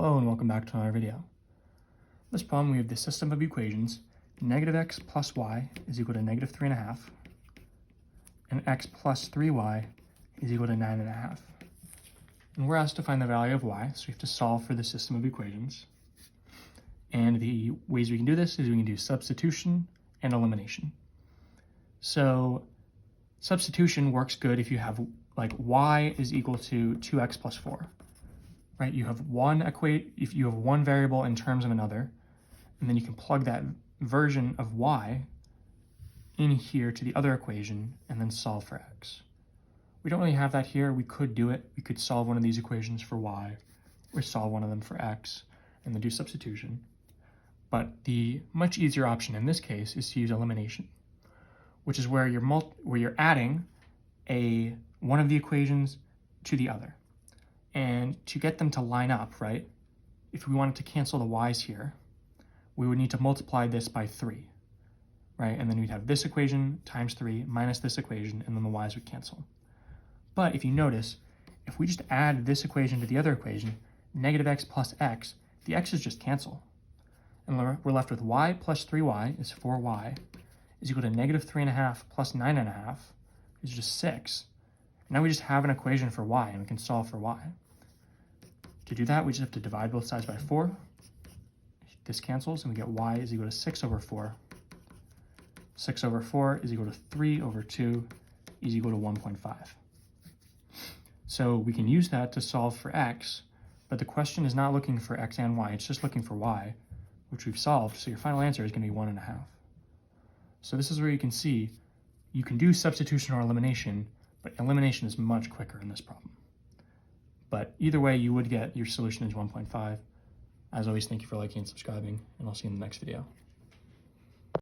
Hello and welcome back to another video. In this problem we have the system of equations negative x plus y is equal to negative 3.5 and x plus 3y is equal to 9.5. And we're asked to find the value of y, so we have to solve for the system of equations. And the ways we can do this is we can do substitution and elimination. So substitution works good if you have like y is equal to 2x plus 4. Right, you have if you have one variable in terms of another, and then you can plug that version of y in here to the other equation and then solve for x. We don't really have that here. We could do it. We could solve one of these equations for y or solve one of them for x and then do substitution. But the much easier option in this case is to use elimination, which is where you're adding one of the equations to the other. And to get them to line up, right, if we wanted to cancel the y's here, we would need to multiply this by 3, right? And then we'd have this equation times 3 minus this equation, and then the y's would cancel. But if you notice, if we just add this equation to the other equation, negative x plus x, the x's just cancel. And we're left with y plus 3y is 4y is equal to negative 3.5 plus 9.5 is just 6. And now we just have an equation for y, and we can solve for y. To do that, we just have to divide both sides by 4. This cancels, and we get y is equal to 6 over 4. 6 over 4 is equal to 3 over 2 is equal to 1.5. So we can use that to solve for x, but the question is not looking for x and y, it's just looking for y, which we've solved, so your final answer is going to be 1.5. So this is where you can see you can do substitution or elimination, but elimination is much quicker in this problem. But either way, you would get your solution is 1.5. As always, thank you for liking and subscribing, and I'll see you in the next video.